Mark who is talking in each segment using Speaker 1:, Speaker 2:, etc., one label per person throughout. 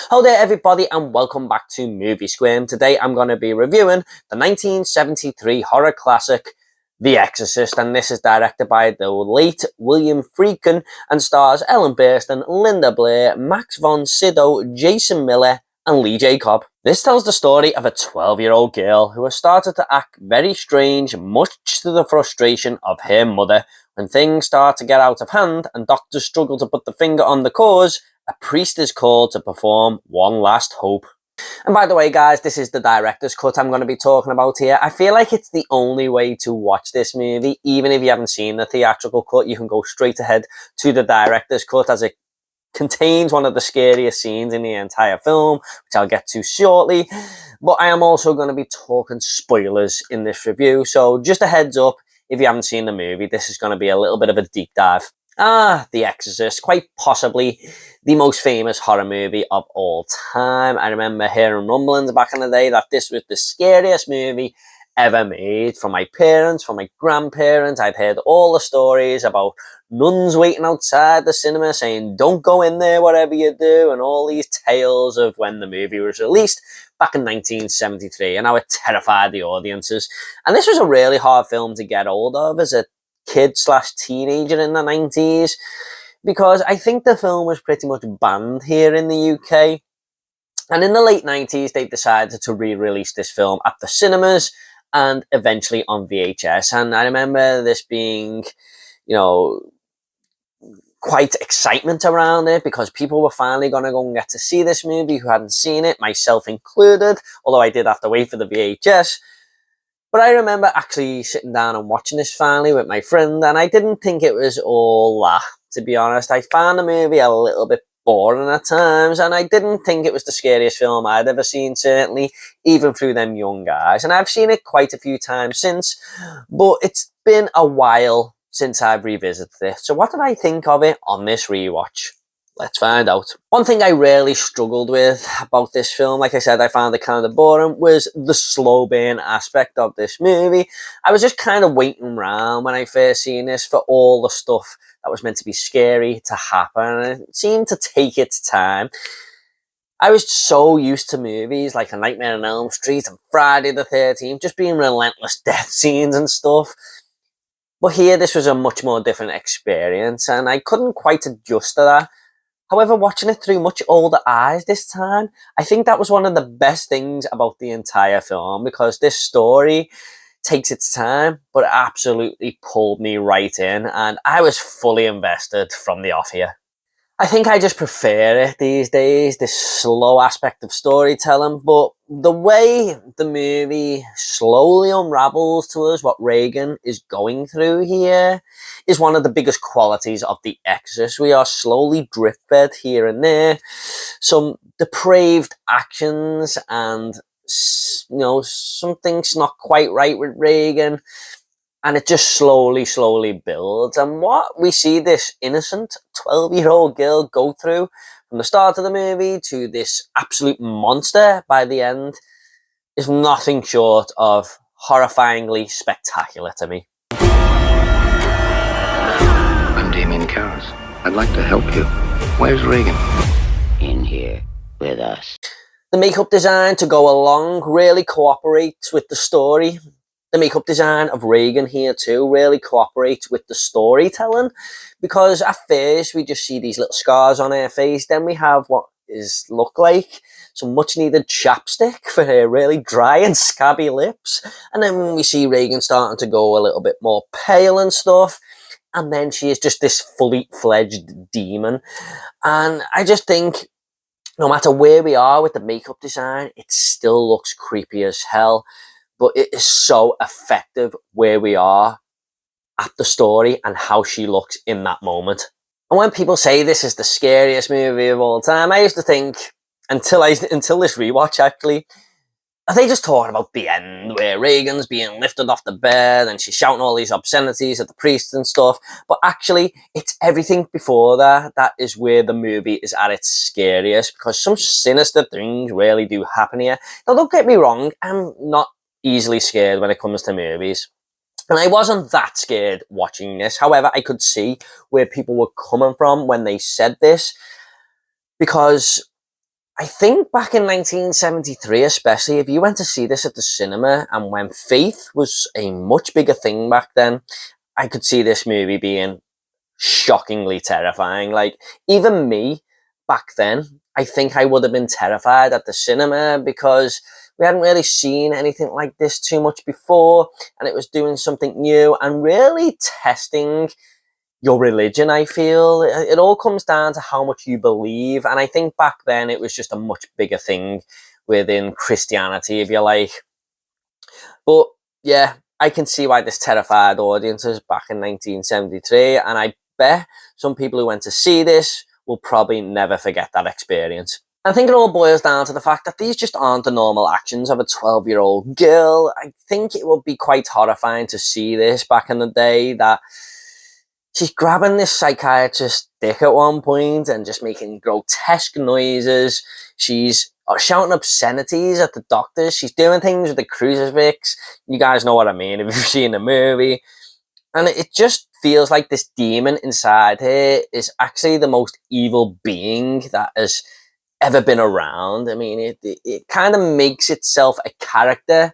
Speaker 1: Hello there everybody and welcome back to Movie Squim. Today I'm going to be reviewing the 1973 horror classic The Exorcist, and this is directed by the late William Friedkin and stars Ellen Burstyn, Linda Blair, Max von Sydow, Jason Miller and Lee Jacob. This tells the story of a 12-year-old girl who has started to act very strange, much to the frustration of her mother. When things start to get out of hand and doctors struggle to put the finger on the cause, a priest is called to perform one last hope. And by the way, guys, this is the director's cut I'm going to be talking about here. I feel like it's the only way to watch this movie. Even if you haven't seen the theatrical cut, you can go straight ahead to the director's cut, as it contains one of the scariest scenes in the entire film, which I'll get to shortly. But I am also going to be talking spoilers in this review, so just a heads up, if you haven't seen the movie, this is going to be a little bit of a deep dive. The Exorcist, quite possibly the most famous horror movie of all time. I remember hearing rumblings back in the day that this was the scariest movie ever made. From my parents, from my grandparents, I'd heard all the stories about nuns waiting outside the cinema saying, "Don't go in there, whatever you do," and all these tales of when the movie was released back in 1973 and how it terrified the audiences. And this was a really hard film to get hold of as a kid/teenager in the 90s, because I think the film was pretty much banned here in the UK. And in the late 90s, they decided to re-release this film at the cinemas and eventually on VHS. And I remember this being, quite excitement around it, because people were finally going to go and get to see this movie who hadn't seen it, myself included, although I did have to wait for the VHS. But I remember actually sitting down and watching this finally with my friend, and I didn't think it was all that, to be honest. I found the movie a little bit boring at times, and I didn't think it was the scariest film I'd ever seen, certainly, even through them young eyes. And I've seen it quite a few times since, but it's been a while since I've revisited it. So what did I think of it on this rewatch? Let's find out. One thing I really struggled with about this film, like I said, I found it kind of boring, was the slow burn aspect of this movie. I was just kind of waiting around when I first seen this for all the stuff that was meant to be scary to happen, and it seemed to take its time. I was so used to movies like A Nightmare on Elm Street and Friday the 13th just being relentless death scenes and stuff. But here, this was a much more different experience, and I couldn't quite adjust to that. However, watching it through much older eyes this time, I think that was one of the best things about the entire film, because this story takes its time, but it absolutely pulled me right in, and I was fully invested from the off here. I think I just prefer it these days, this slow aspect of storytelling, but the way the movie slowly unravels to us what Regan is going through here is one of the biggest qualities of The Exorcist. We are slowly drip-fed here and there, some depraved actions, and something's not quite right with Regan, and it just slowly builds. And what we see this innocent 12-year-old girl go through from the start of the movie to this absolute monster by the end is nothing short of horrifyingly spectacular to me.
Speaker 2: I'm Damien Karras. I'd like to help you. Where's Regan?
Speaker 3: In here with us.
Speaker 1: The makeup design to go along really cooperates with the story. The makeup design of Regan here too really cooperates with the storytelling, because at first we just see these little scars on her face, then we have what look like some much needed chapstick for her really dry and scabby lips, and then we see Regan starting to go a little bit more pale and stuff, and then she is just this fully fledged demon. And I just think no matter where we are with the makeup design, it still looks creepy as hell. But it is so effective where we are at the story and how she looks in that moment. And when people say this is the scariest movie of all time, I used to think, until this rewatch actually, are they just talking about the end where Regan's being lifted off the bed and she's shouting all these obscenities at the priest and stuff? But actually, it's everything before that is where the movie is at its scariest, because some sinister things really do happen here. Now, don't get me wrong, I'm not easily scared when it comes to movies, and I wasn't that scared watching this. However, I could see where people were coming from when they said this, because I think back in 1973, especially, if you went to see this at the cinema and when faith was a much bigger thing back then, I could see this movie being shockingly terrifying. Like, even me back then, I think I would have been terrified at the cinema because we hadn't really seen anything like this too much before, and it was doing something new and really testing your religion. I feel it all comes down to how much you believe, and I think back then it was just a much bigger thing within Christianity, if you like. But yeah, I can see why this terrified audiences back in 1973, and I bet some people who went to see this will probably never forget that experience. I think it all boils down to the fact that these just aren't the normal actions of a 12-year-old girl. I think it would be quite horrifying to see this back in the day, that she's grabbing this psychiatrist's dick at one point and just making grotesque noises. She's shouting obscenities at the doctors. She's doing things with the crucifix. You guys know what I mean if you've seen the movie. And it just feels like this demon inside her is actually the most evil being that has ever been around. I mean, it kind of makes itself a character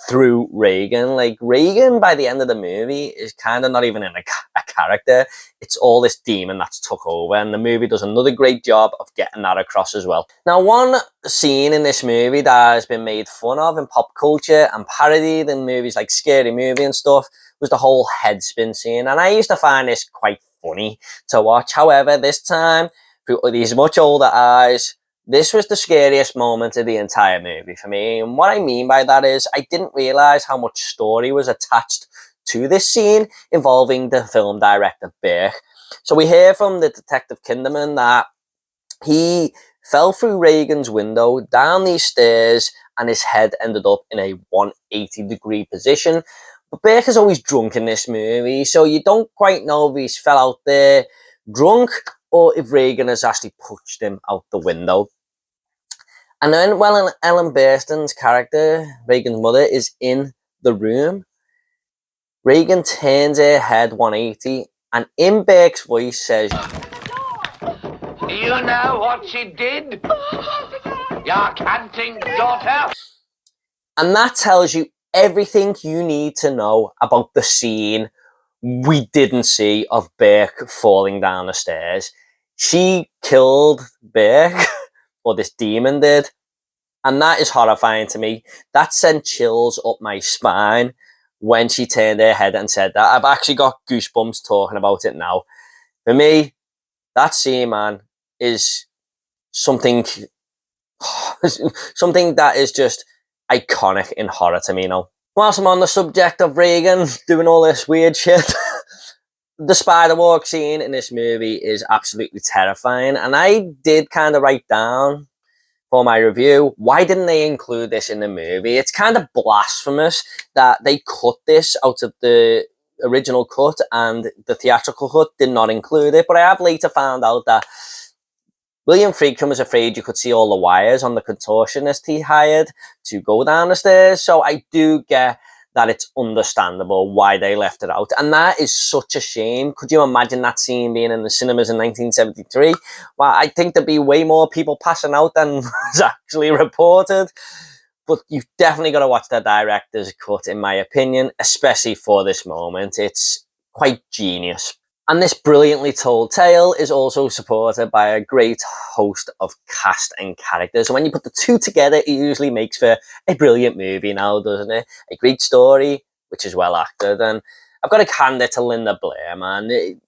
Speaker 1: through Reagan. Like, Reagan, by the end of the movie, is kind of not even a character. It's all this demon that's took over, and the movie does another great job of getting that across as well. Now, one scene in this movie that has been made fun of in pop culture and parodied in movies like Scary Movie and stuff was the whole headspin scene, and I used to find this quite funny to watch. However, this time, through these much older eyes, this was the scariest moment of the entire movie for me. And what I mean by that is I didn't realise how much story was attached to this scene involving the film director Burke. So we hear from the detective Kinderman that he fell through Reagan's window down these stairs and his head ended up in a 180-degree position. But Burke is always drunk in this movie, so you don't quite know if he's fell out there drunk or if Reagan has actually pushed him out the window. And then when Ellen Burstyn's character, Reagan's mother, is in the room, Reagan turns her head 180 and in Burke's voice says,
Speaker 2: You know what she did? Your canting daughter?
Speaker 1: and that tells you everything you need to know about the scene we didn't see of Burke falling down the stairs. She killed Burke, or this demon did, and that is horrifying to me. That sent chills up my spine when she turned her head and said that. I've actually got goosebumps talking about it now. For me, that scene, man, is something something that is just iconic in horror to me now. Whilst I'm on the subject of Reagan doing all this weird shit, the spider walk scene in this movie is absolutely terrifying, and I did kind of write down for my review, why didn't they include this in the movie? It's kind of blasphemous that they cut this out of the original cut and the theatrical cut did not include it, but I have later found out that William Friedkin was afraid you could see all the wires on the contortionist he hired to go down the stairs, so I do get that it's understandable why they left it out. And that is such a shame. Could you imagine that scene being in the cinemas in 1973? Well, I think there'd be way more people passing out than was actually reported. But you've definitely got to watch the director's cut, in my opinion, especially for this moment. It's quite genius. And this brilliantly told tale is also supported by a great host of cast and characters. And when you put the two together, it usually makes for a brilliant movie now, doesn't it? A great story, which is well acted. And I've got to hand it to Linda Blair, man.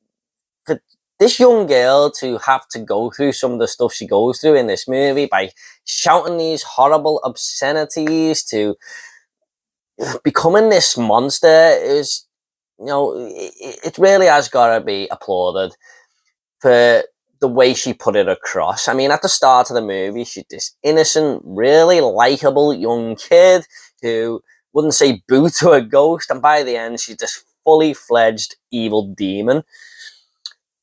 Speaker 1: For this young girl to have to go through some of the stuff she goes through in this movie by shouting these horrible obscenities to becoming this monster is... it really has got to be applauded for the way she put it across. I mean, at the start of the movie, she's this innocent, really likable young kid who wouldn't say boo to a ghost, and by the end, she's this fully fledged evil demon.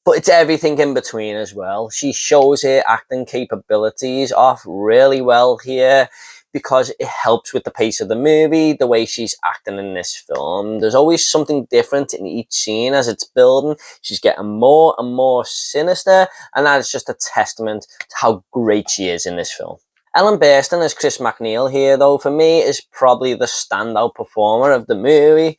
Speaker 1: But it's everything in between as well. She shows her acting capabilities off really well here, because it helps with the pace of the movie, the way she's acting in this film. There's always something different in each scene as it's building. She's getting more and more sinister, and that is just a testament to how great she is in this film. Ellen Burstyn as Chris MacNeil here, though, for me, is probably the standout performer of the movie.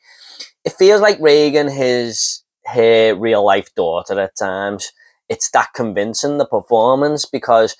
Speaker 1: It feels like Regan is her real-life daughter at times. It's that convincing, the performance, because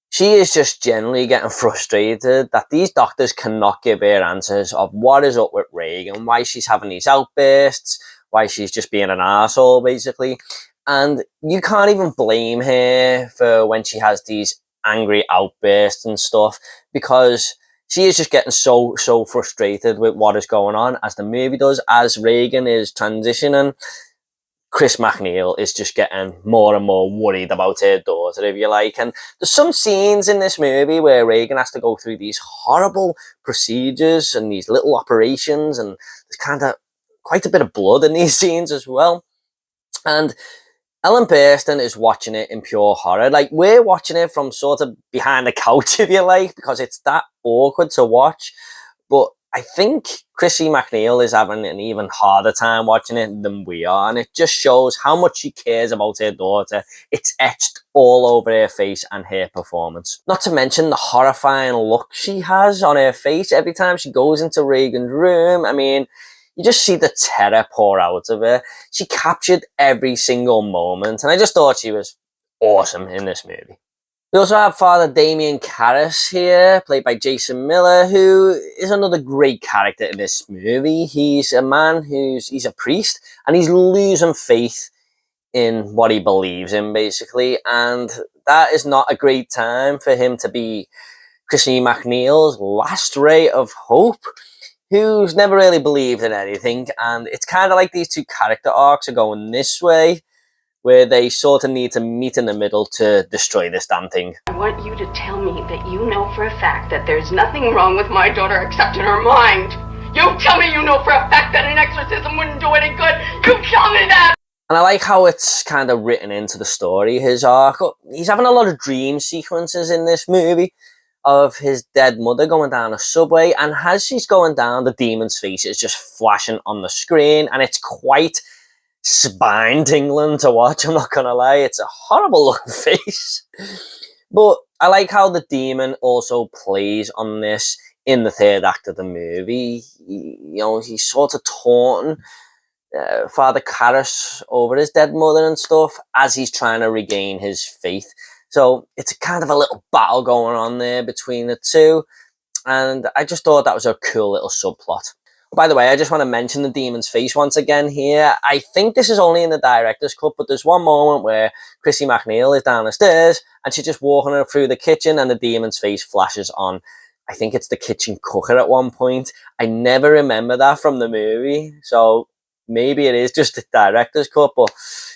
Speaker 1: she is just generally getting frustrated that these doctors cannot give her answers of what is up with Regan, why she's having these outbursts, why she's just being an asshole, basically. And you can't even blame her for when she has these angry outbursts and stuff, because she is just getting so frustrated with what is going on as the movie does. As Regan is transitioning, Chris MacNeil is just getting more and more worried about her daughter, if you like. And there's some scenes in this movie where Regan has to go through these horrible procedures and these little operations, and there's kind of quite a bit of blood in these scenes as well. And Ellen Burstyn is watching it in pure horror. Like, we're watching it from sort of behind the couch, if you like, because it's that awkward to watch. But I think Chrissy MacNeil is having an even harder time watching it than we are, and it just shows how much she cares about her daughter. It's etched all over her face and her performance. Not to mention the horrifying look she has on her face every time she goes into Regan's room. I mean, you just see the terror pour out of her. She captured every single moment, and I just thought she was awesome in this movie. We also have Father Damien Karras here, played by Jason Miller, who is another great character in this movie. He's a man he's a priest, and he's losing faith in what he believes in, basically. And that is not a great time for him to be Chrissy MacNeil's last ray of hope, who's never really believed in anything. And it's kind of like these two character arcs are going this way, where they sort of need to meet in the middle to destroy this damn thing.
Speaker 4: I want you to tell me that you know for a fact that there's nothing wrong with my daughter except in her mind. You tell me you know for a fact that an exorcism wouldn't do any good. You tell me that!
Speaker 1: And I like how it's kind of written into the story, his arc. He's having a lot of dream sequences in this movie of his dead mother going down a subway, and as she's going down, the demon's face is just flashing on the screen, and it's quite spine tingling to watch, I'm not gonna lie. It's a horrible looking face. But I like how the demon also plays on this in the third act of the movie. He's sort of taunting Father Karras over his dead mother and stuff as he's trying to regain his faith. So it's kind of a little battle going on there between the two, and I just thought that was a cool little subplot. By the way, I just want to mention the demon's face once again here. I think this is only in the director's cut, but there's one moment where Chrissy MacNeil is down the stairs and she's just walking her through the kitchen and the demon's face flashes on. I think it's the kitchen cooker at one point. I never remember that from the movie, so maybe it is just the director's cut, but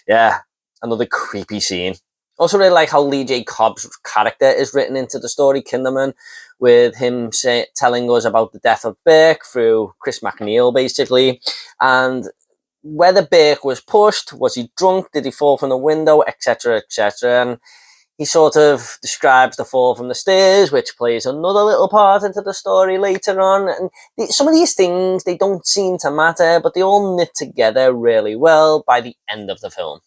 Speaker 1: yeah, another creepy scene. Also really like how Lee J. Cobb's character is written into the story, Kinderman, with him telling us about the death of Burke through Chris MacNeil, basically. And whether Burke was pushed, was he drunk, did he fall from the window, etc., etc. And he sort of describes the fall from the stairs, which plays another little part into the story later on. And some of these things, they don't seem to matter, but they all knit together really well by the end of the film.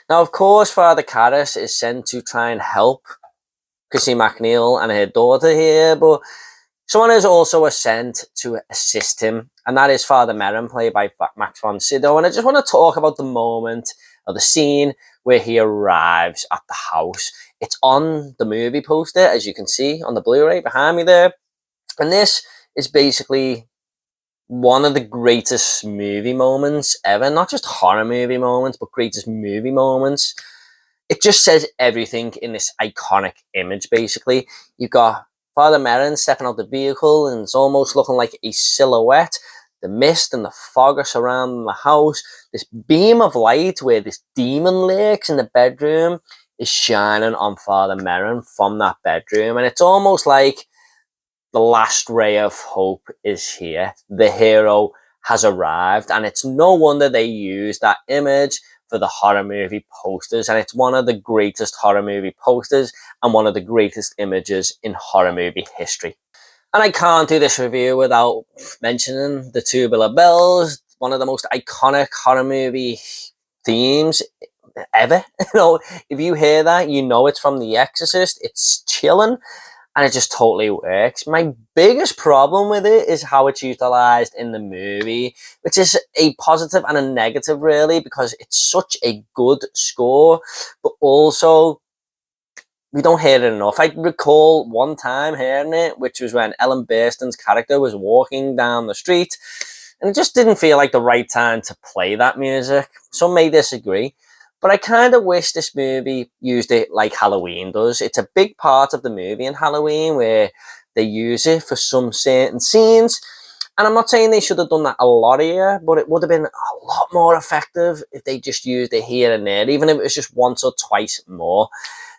Speaker 1: Now, of course, Father Karras is sent to try and help Chrissy MacNeil and her daughter here, but someone is also sent to assist him, and that is Father Merrin, played by Max von Sydow. And I just want to talk about the moment of the scene where he arrives at the house. It's on the movie poster, as you can see on the Blu-ray behind me there. And this is basically one of the greatest movie moments ever. Not just horror movie moments, but greatest movie moments. It just says everything in this iconic image, basically. You've got Father Merrin stepping out the vehicle, and it's almost looking like a silhouette. The mist and the fog are surrounding the house. This beam of light where this demon lurks in the bedroom is shining on Father Merrin from that bedroom. And it's almost like the last ray of hope is here. The hero has arrived, and it's no wonder they use that image for the horror movie posters, and it's one of the greatest horror movie posters and one of the greatest images in horror movie history. And I can't do this review without mentioning the Tubular Bells, one of the most iconic horror movie themes ever. If you hear that, you know it's from The Exorcist. It's chilling, and it just totally works. My biggest problem with it is how it's utilized in the movie, which is a positive and a negative, really, because it's such a good score, but also we don't hear it enough. I recall one time hearing it, which was when Ellen Burstyn's character was walking down the street, and it just didn't feel like the right time to play that music. Some may disagree, but I kind of wish this movie used it like Halloween does. It's a big part of the movie in Halloween where they use it for some certain scenes. And I'm not saying they should have done that a lot here, but it would have been a lot more effective if they just used it here and there, even if it was just once or twice more.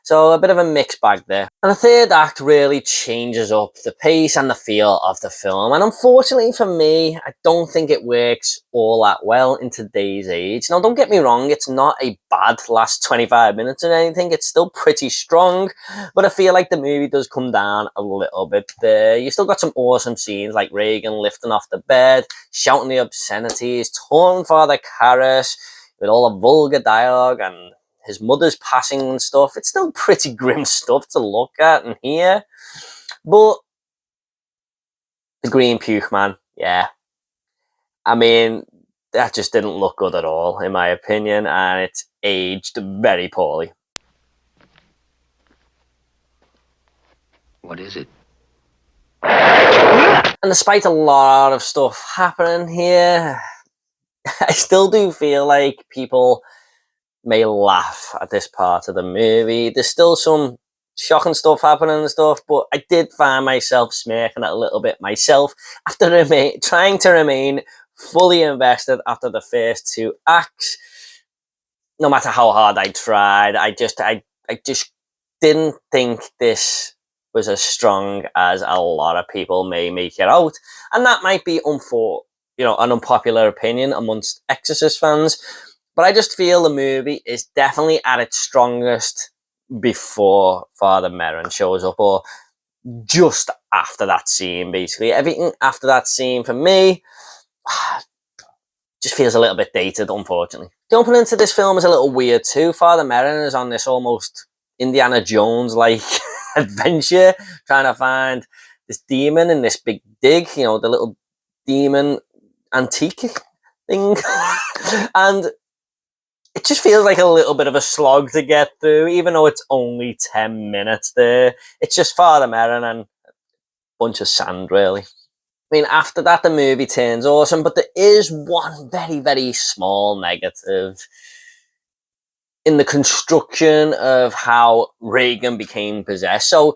Speaker 1: So a bit of a mixed bag there. And the third act really changes up the pace and the feel of the film. And unfortunately for me, I don't think it works all that well in today's age. Now, don't get me wrong, it's not a bad last 25 minutes or anything. It's still pretty strong, but I feel like the movie does come down a little bit there. You still got some awesome scenes like Reagan lifting off the bed, shouting the obscenities, torn Father Karras with all the vulgar dialogue and his mother's passing and stuff. It's still pretty grim stuff to look at and hear. But the green puke, man, yeah. I mean, that just didn't look good at all, in my opinion, and it's aged very poorly.
Speaker 2: What is it?
Speaker 1: And despite a lot of stuff happening here, I still do feel like people may laugh at this part of the movie. There's still some shocking stuff happening and stuff, but I did find myself smirking a little bit myself after trying to remain fully invested after the first two acts. No matter how hard I tried, I just didn't think this was as strong as a lot of people may make it out, and that might be an unpopular opinion amongst Exorcist fans. But I just feel the movie is definitely at its strongest before Father Merrin shows up, or just after that scene, basically. Everything after that scene, for me, just feels a little bit dated, unfortunately. The opening to this film is a little weird too. Father Merrin is on this almost Indiana Jones-like adventure, trying to find this demon in this big dig, the little demon antique thing. And it just feels like a little bit of a slog to get through, even though it's only 10 minutes there. It's just Father Merrin and a bunch of sand, really. I mean, after that, the movie turns awesome, but there is one very, very small negative in the construction of how Reagan became possessed. So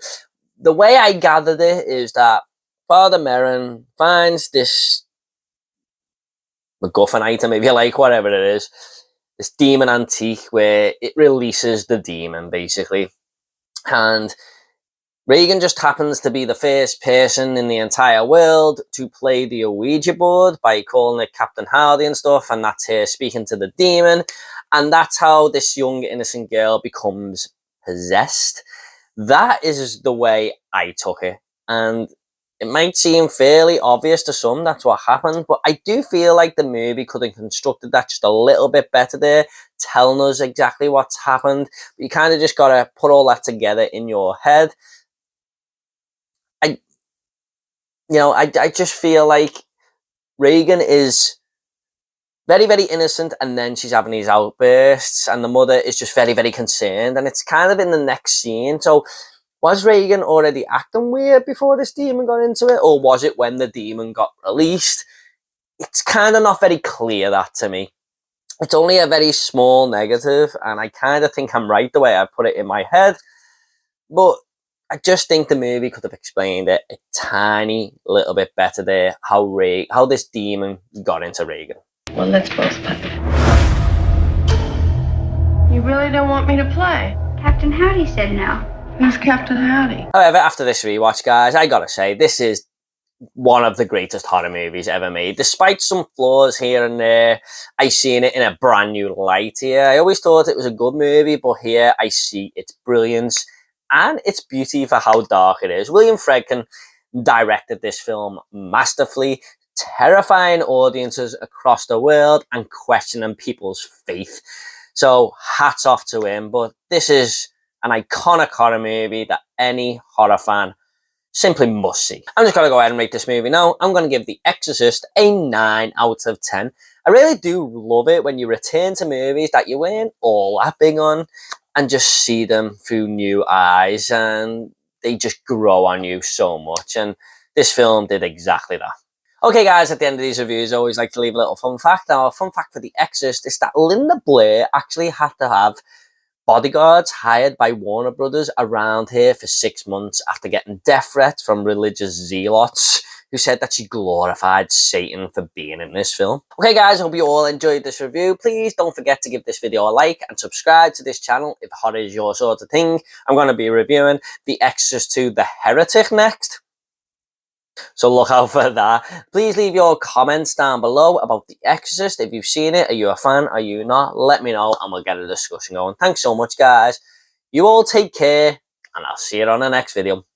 Speaker 1: the way I gathered it is that Father Merrin finds this MacGuffin item, if you like, whatever it is, this demon antique where it releases the demon, basically. And Reagan just happens to be the first person in the entire world to play the Ouija board by calling it Captain Howdy and stuff, and that's her speaking to the demon. And that's how this young, innocent girl becomes possessed. That is the way I took it. And it might seem fairly obvious to some that's what happened, but I do feel like the movie could have constructed that just a little bit better there, telling us exactly what's happened. But you kind of just got to put all that together in your head. I just feel like Reagan is very, very innocent, and then she's having these outbursts, and the mother is just very, very concerned, and it's kind of in the next scene. So was Reagan already acting weird before this demon got into it, or was it when the demon got released? It's kind of not very clear, that to me. It's only a very small negative, and I kind of think I'm right the way I put it in my head, but I just think the movie could have explained it a tiny little bit better there, how this demon got into Reagan.
Speaker 5: Well, let's both play. You really don't want me to play?
Speaker 6: Captain Howdy said no.
Speaker 5: Who's Captain Howdy?
Speaker 1: However, after this rewatch, guys, I gotta say, this is one of the greatest horror movies ever made. Despite some flaws here and there, I seen it in a brand new light here. I always thought it was a good movie, but here I see its brilliance and its beauty for how dark it is. William Friedkin directed this film masterfully, terrifying audiences across the world and questioning people's faith. So hats off to him, but this is an iconic horror movie that any horror fan simply must see. I'm just going to go ahead and rate this movie now. I'm going to give The Exorcist a 9 out of 10. I really do love it when you return to movies that you weren't all that big on and just see them through new eyes, and they just grow on you so much. And this film did exactly that. Okay guys, at the end of these reviews, I always like to leave a little fun fact. Now, a fun fact for The Exorcist is that Linda Blair actually had to have bodyguards hired by Warner Brothers around here for 6 months after getting death threats from religious zealots who said that she glorified Satan for being in this film. Okay guys, I hope you all enjoyed this review. Please don't forget to give this video a like and subscribe to this channel if horror is your sort of thing. I'm going to be reviewing The Exorcist 2 The Heretic next, so look out for that. Please leave your comments down below about The Exorcist. If you've seen it, are you a fan, are you not? Let me know and we'll get a discussion going. Thanks so much guys. You all take care and I'll see you on the next video.